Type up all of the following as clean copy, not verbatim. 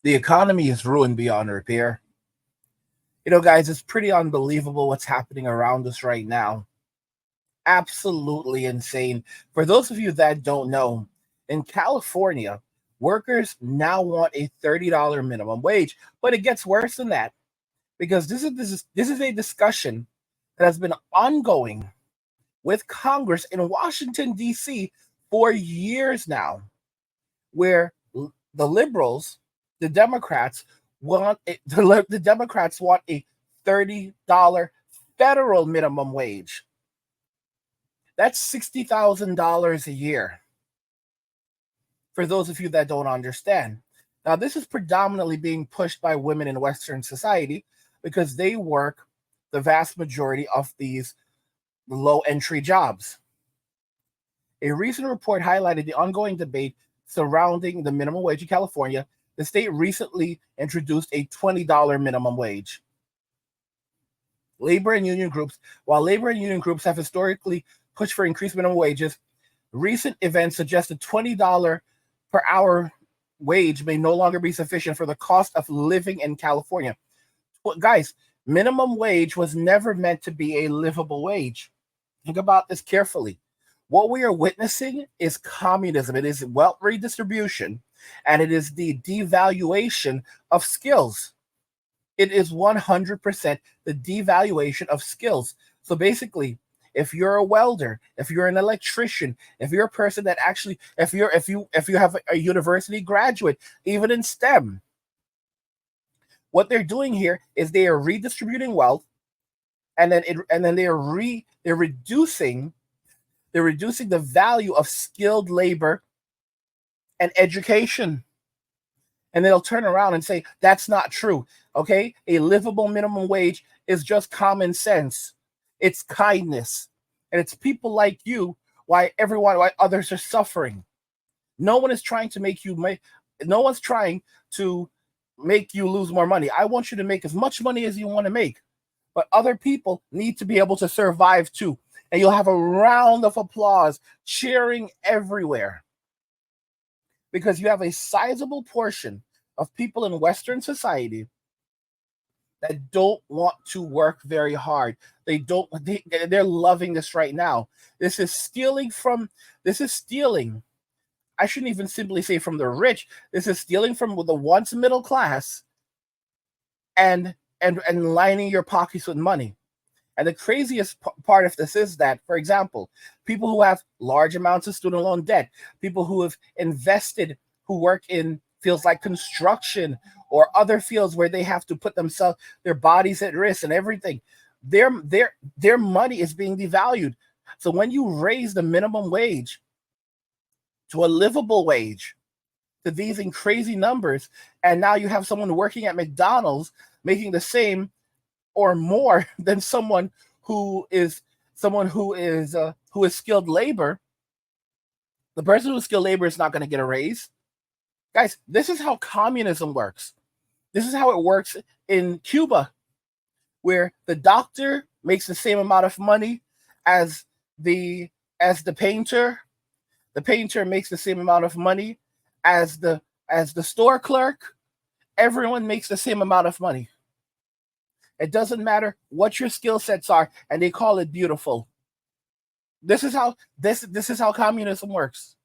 The economy is ruined beyond repair. Guys, it's pretty unbelievable what's happening around us right now. Absolutely insane. For those of you that don't know, in California, workers now want a $30 minimum wage, but it gets worse than that because this is a discussion that has been ongoing with Congress in Washington D.C. for years now, where the liberals, the Democrats the Democrats want a $30 federal minimum wage. That's $60,000 a year. For those of you that don't understand. Now, this is predominantly being pushed by women in Western society because they work the vast majority of these low entry jobs. A recent report highlighted the ongoing debate surrounding the minimum wage in California. The state recently introduced a $20 minimum wage. While labor and union groups have historically pushed for increased minimum wages, recent events suggest a $20 per hour wage may no longer be sufficient for the cost of living in California. Well, guys, minimum wage was never meant to be a livable wage. Think about this carefully. What we are witnessing is communism. It is wealth redistribution, and it is the devaluation of skills. It is 100% the devaluation of skills. So basically, if you're a welder, if you're an electrician, if you're a person that actually, if you have a university graduate, even in STEM, what they're doing here is they are redistributing wealth, and then they're reducing the value of skilled labor and education. And they'll turn around and say that's not true. Okay, a livable minimum wage is just common sense. It's kindness, and it's people like you why others are suffering. No one is trying to make you no one's trying to make you lose more money. I want you to make as much money as you want to make, but other people need to be able to survive too. And you'll have a round of applause cheering everywhere because you have a sizable portion of people in Western society that don't want to work very hard. They're loving this right now. This is stealing. I shouldn't even simply say from the rich. This is stealing from the once middle class and lining your pockets with money. And the craziest part of this is that, for example, people who have large amounts of student loan debt, people who have invested, who work in fields like construction or other fields where they have to put their bodies at risk and everything, their money is being devalued. So when you raise the minimum wage to a livable wage, to these crazy numbers, and now you have someone working at McDonald's making the same or more than someone who is skilled labor. The person who is skilled labor is not going to get a raise. Guys, this is how communism works. This is how it works in Cuba, where the doctor makes the same amount of money as the painter. The painter makes the same amount of money as the store clerk. Everyone makes the same amount of money. It doesn't matter what your skill sets are, and they call it beautiful. This is how communism works.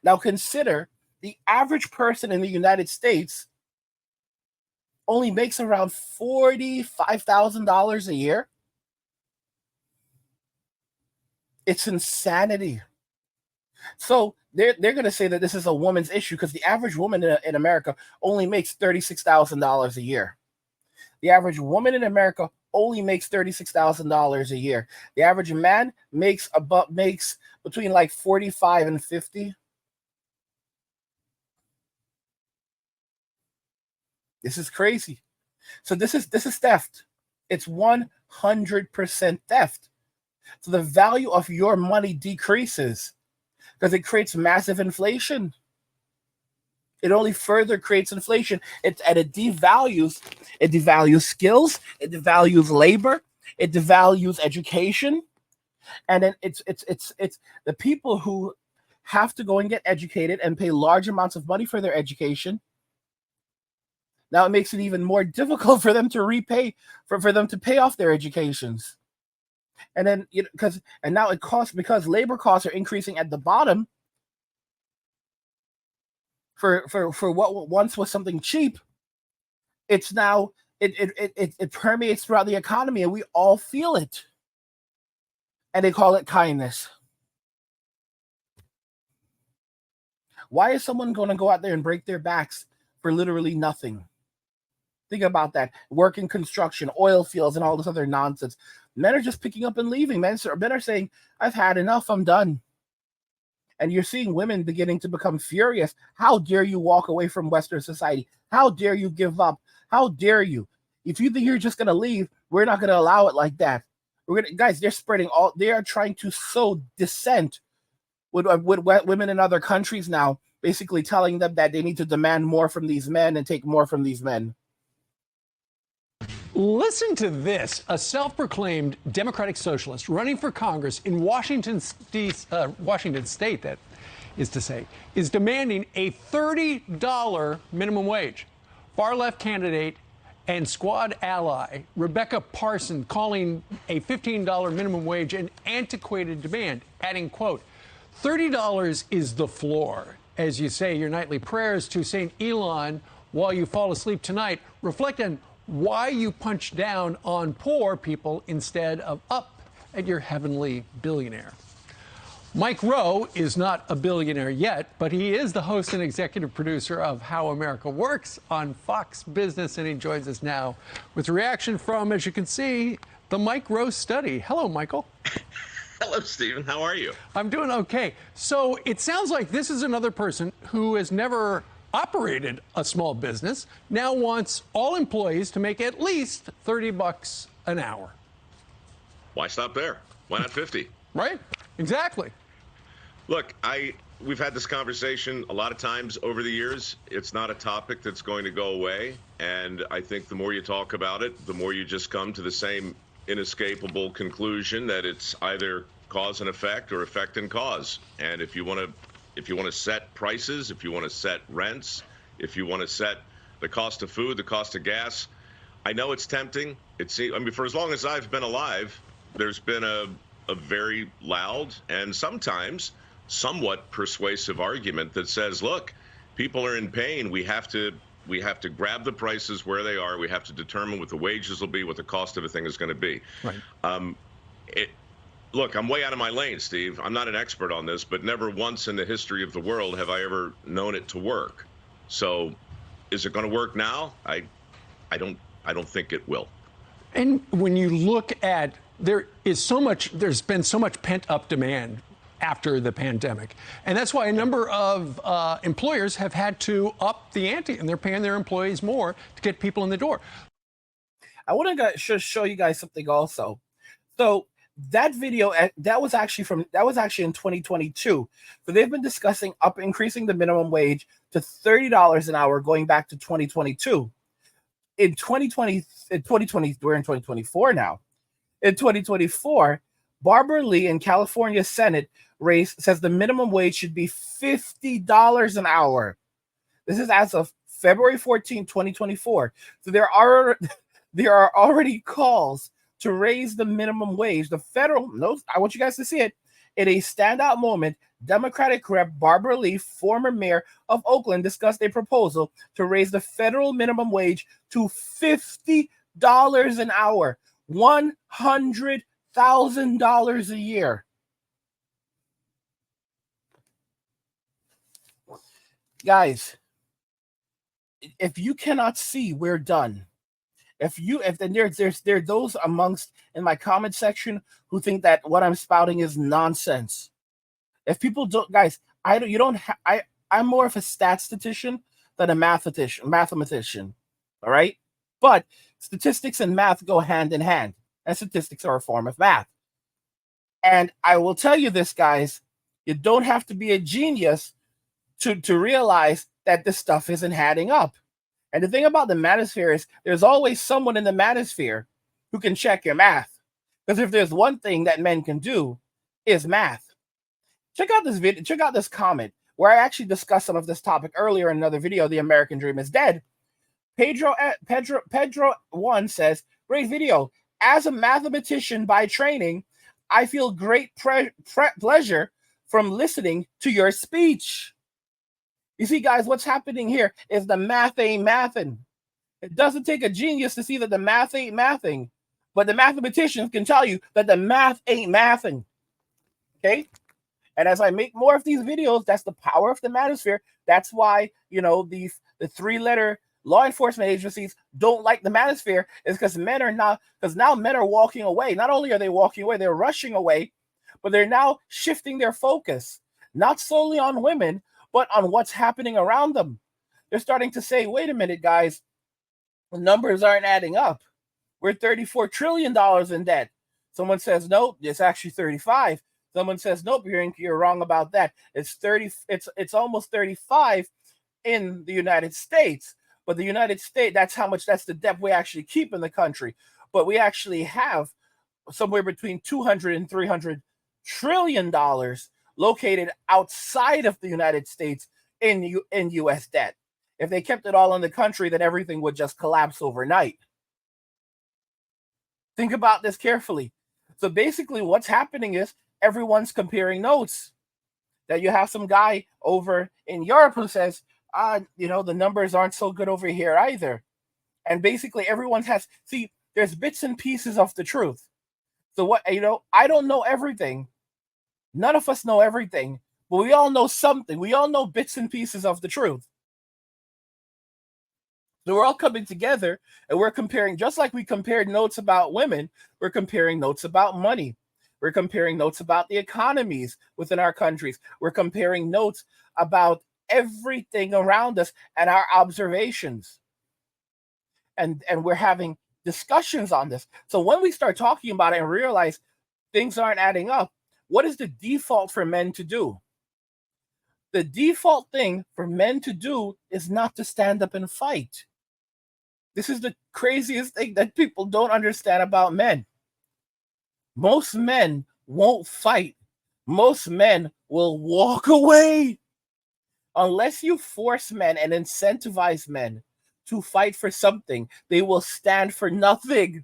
Now consider the average person in the United States only makes around $45,000 a year. It's insanity. So they're going to say that this is a woman's issue because the average woman in America only makes $36,000 a year. The average woman in America only makes $36,000 a year. The average man makes between like 45 and 50. This is crazy. So this is theft. It's 100% theft. So the value of your money decreases because it creates massive inflation. It only further creates inflation. It devalues skills, it devalues labor, it devalues education, and then it's the people who have to go and get educated and pay large amounts of money for their education. Now it makes it even more difficult for them to repay, for them to pay off their educations. And then, and now it costs, because labor costs are increasing at the bottom for what once was something cheap. It's now, it permeates throughout the economy, and we all feel it. And they call it kindness. Why is someone going to go out there and break their backs for literally nothing? Think about that. Work in construction, oil fields, and all this other nonsense. Men are just picking up and leaving. Men are saying, I've had enough, I'm done. And you're seeing women beginning to become furious. How dare you walk away from Western society? How dare you give up? How dare you? If you think you're just going to leave, we're not going to allow it like that. Guys, they are trying to sow dissent with women in other countries now, basically telling them that they need to demand more from these men and take more from these men. Listen to this. A self-proclaimed Democratic socialist running for Congress in Washington State, that is to say, is demanding a $30 minimum wage. Far-left candidate and squad ally Rebecca Parson calling a $15 minimum wage an antiquated demand, adding, quote, $30 is the floor. As you say your nightly prayers to St. Elon while you fall asleep tonight, reflect on why you punch down on poor people instead of up at your heavenly billionaire. Mike Rowe is not a billionaire yet, but he is the host and executive producer of How America Works on Fox Business, and he joins us now with a reaction from, as you can see, the Mike Rowe study. Hello, Michael. Hello, Stephen. How are you? I'm doing okay. So it sounds like this is another person who has never operated a small business, now wants all employees to make at least $30 an hour. Why stop there? Why not 50? Right? Exactly. Look, we've had this conversation a lot of times over the years. It's not a topic that's going to go away. And I think the more you talk about it, the more you just come to the same inescapable conclusion that it's either cause and effect or effect and cause. And if you want to set prices, if you want to set rents, if you want to set the cost of food, the cost of gas, I know it's tempting. For as long as I've been alive, there's been a very loud and sometimes somewhat persuasive argument that says, look, people are in pain. We have to grab the prices where they are. We have to determine what the wages will be, what the cost of a thing is going to be. Right. Look, I'm way out of my lane, Steve. I'm not an expert on this, but never once in the history of the world have I ever known it to work. So is it going to work now? I don't think it will. And when you look at, there's been so much pent up demand after the pandemic. And that's why a number of employers have had to up the ante, and they're paying their employees more to get people in the door. I want to show you guys something also. So that video, that was actually in 2022. So they've been discussing increasing the minimum wage to $30 an hour going back to 2022. In 2020, we're in 2024 now. In 2024, Barbara Lee in California Senate race says the minimum wage should be $50 an hour. This is as of February 14, 2024. So there are already calls to raise the minimum wage. I want you guys to see it. In a standout moment, Democratic Rep. Barbara Lee, former mayor of Oakland, discussed a proposal to raise the federal minimum wage to $50 an hour, $100,000 a year. Guys, if you cannot see, we're done. There are those amongst in my comment section who think that what I'm spouting is nonsense. If people don't, guys, I'm more of a statistician than a mathematician. All right, but statistics and math go hand in hand, and statistics are a form of math. And I will tell you this, guys, you don't have to be a genius to realize that this stuff isn't adding up. And the thing about the manosphere is there's always someone in the manosphere who can check your math. Because if there's one thing that men can do, is math. Check out this video. Check out this comment where I actually discussed some of this topic earlier in another video. The American Dream is dead. Pedro 1 says, great video. As a mathematician by training, I feel great pleasure from listening to your speech. You see, guys, what's happening here is the math ain't mathing. It doesn't take a genius to see that the math ain't mathing, but the mathematicians can tell you that the math ain't mathing. Okay? And as I make more of these videos, that's the power of the manosphere. That's why, the three-letter law enforcement agencies don't like the manosphere, is because now men are walking away. Not only are they walking away, they're rushing away, but they're now shifting their focus, not solely on women, but on what's happening around them. They're starting to say, wait a minute, guys, the numbers aren't adding up. We're $34 trillion in debt. Someone says, nope, it's actually 35. Someone says, nope, you're wrong about that. It's 30. It's almost 35 in the United States. But the United States, that's the debt we actually keep in the country. But we actually have somewhere between 200 and 300 trillion dollars located outside of the United States in U.S. debt. If they kept it all in the country, then everything would just collapse overnight. Think about this carefully. So basically what's happening is everyone's comparing notes. That you have some guy over in Europe who says, the numbers aren't so good over here either. And basically there's bits and pieces of the truth. So I don't know everything. None of us know everything, but we all know something. We all know bits and pieces of the truth. So we're all coming together and we're comparing, just like we compared notes about women, we're comparing notes about money. We're comparing notes about the economies within our countries. We're comparing notes about everything around us and our observations. And we're having discussions on this. So when we start talking about it and realize things aren't adding up, what is the default for men to do? The default thing for men to do is not to stand up and fight. This is the craziest thing that people don't understand about men. Most men won't fight. Most men will walk away. Unless you force men and incentivize men to fight for something, they will stand for nothing.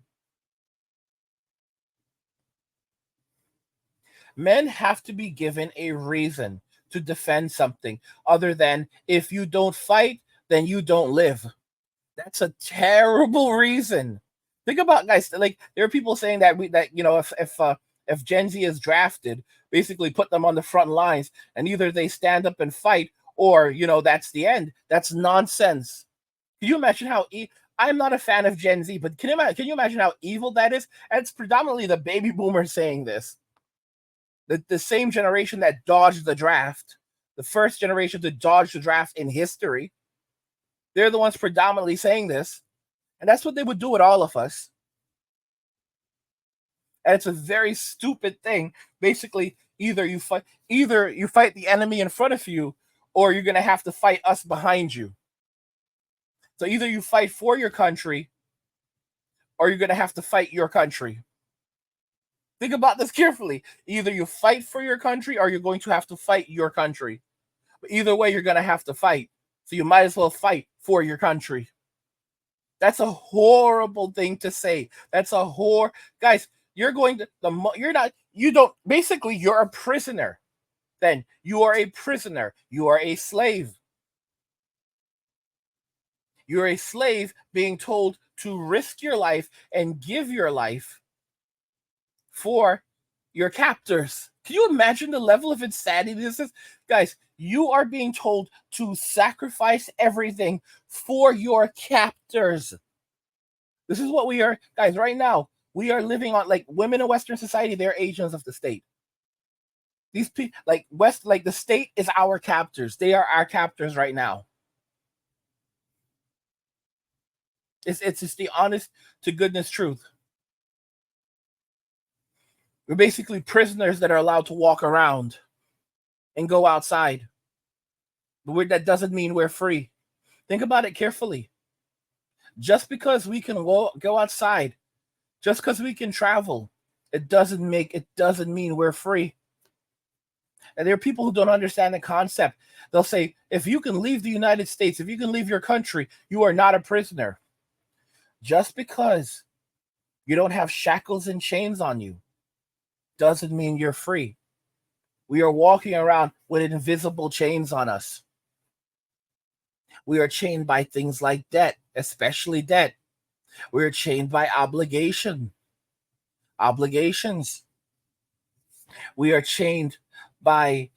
Men have to be given a reason to defend something other than, if you don't fight, then you don't live. That's a terrible reason. Think about, guys, like there are people saying that if Gen Z is drafted, basically put them on the front lines and either they stand up and fight or that's the end. That's nonsense. Can you imagine how I'm not a fan of Gen Z, but can you imagine how evil that is? And it's predominantly the baby boomers saying this. The same generation that dodged the draft, the first generation to dodge the draft in history. They're the ones predominantly saying this. And that's what they would do with all of us. And it's a very stupid thing. Basically, either you fight the enemy in front of you, or you're going to have to fight us behind you. So either you fight for your country, or you're going to have to fight your country. Think about this carefully. Either you fight for your country, or you're going to have to fight your country. But either way, you're going to have to fight. So you might as well fight for your country. That's a horrible thing to say. That's a guys, you're a prisoner. Then you are a prisoner. You are a slave. You're a slave being told to risk your life and give your life for your captors. Can you imagine the level of insanity this is? Guys, you are being told to sacrifice everything for your captors. This is what we are, guys, right now. We are living on, like, women in Western society, they're agents of the state. These people, the state is our captors. They are our captors right now. It's just the honest to goodness truth. We're basically prisoners that are allowed to walk around and go outside. But that doesn't mean we're free. Think about it carefully. Just because we can go outside, just because we can travel, it doesn't mean we're free. And there are people who don't understand the concept. They'll say, if you can leave the United States, if you can leave your country, you are not a prisoner. Just because you don't have shackles and chains on you doesn't mean you're free. We are walking around with invisible chains on us. We are chained by things like debt, especially debt. We are chained by obligations. We are chained by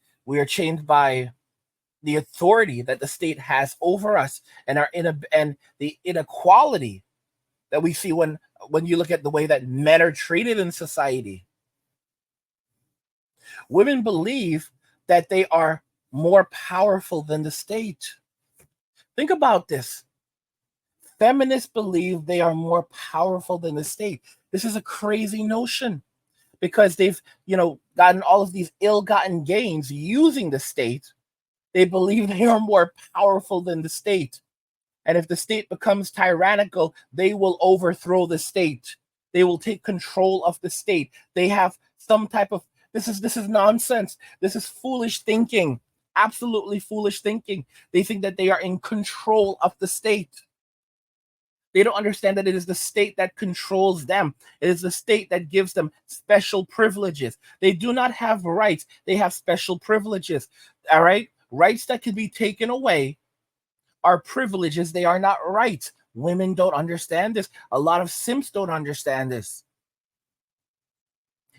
the authority that the state has over us, and and the inequality that we see when you look at the way that men are treated in society. Women believe that they are more powerful than the state. Think about this. Feminists believe they are more powerful than the state. This is a crazy notion because they've, gotten all of these ill-gotten gains using the state. They believe they are more powerful than the state. And if the state becomes tyrannical, they will overthrow the state. They will take control of the state. They have some type of this is nonsense. This is foolish thinking. Absolutely foolish thinking. They think that they are in control of the state. They don't understand that it is the state that controls them. It is the state that gives them special privileges. They do not have rights. They have special privileges. All right? Rights that can be taken away are privileges. They are not rights. Women don't understand this. A lot of simps don't understand this.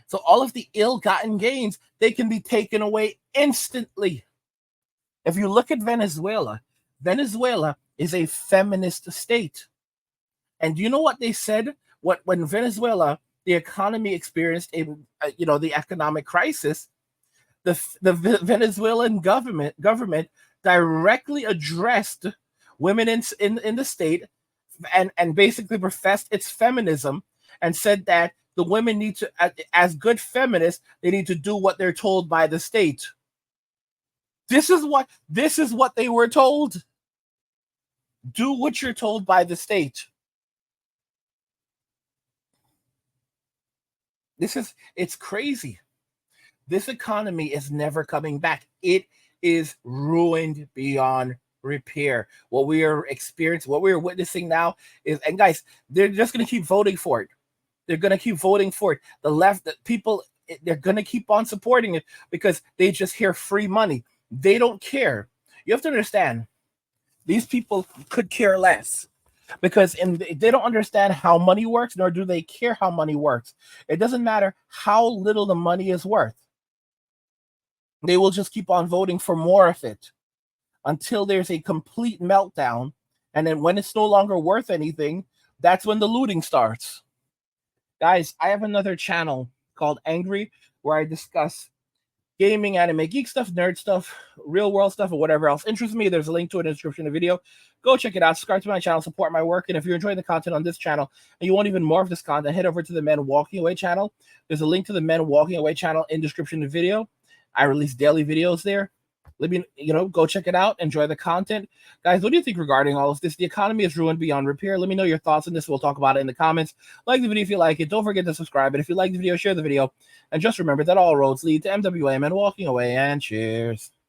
So all of the ill-gotten gains, they can be taken away instantly. If you look at Venezuela, Venezuela is a feminist state. And do you know what they said? When Venezuela, the economy experienced the economic crisis, the Venezuelan government directly addressed women in the state and basically professed its feminism and said that the women need to, as good feminists, they need to do what they're told by the state. This is what they were told. Do what you're told by the state. It's crazy. This economy is never coming back. It is ruined beyond repair. What we are experiencing, what we are witnessing now is, and guys, they're just going to keep voting for it. They're going to keep voting for it. The left, the people, they're going to keep on supporting it because they just hear free money. They don't care. You have to understand, these people could care less because they don't understand how money works, nor do they care how money works. It doesn't matter how little the money is worth. They will just keep on voting for more of it until there's a complete meltdown. And then when it's no longer worth anything, that's when the looting starts. Guys, I have another channel called Angry where I discuss gaming, anime, geek stuff, nerd stuff, real world stuff, or whatever else interests me. There's a link to it in the description of the video. Go check it out. Subscribe to my channel, support my work. And if you're enjoying the content on this channel and you want even more of this content, head over to the Men Walking Away channel. There's a link to the Men Walking Away channel in the description of the video. I release daily videos there. Let me, go check it out. Enjoy the content. Guys, what do you think regarding all of this? The economy is ruined beyond repair. Let me know your thoughts on this. We'll talk about it in the comments. Like the video if you like it. Don't forget to subscribe. And if you like the video, share the video. And just remember that all roads lead to MWA Men Walking Away. And cheers.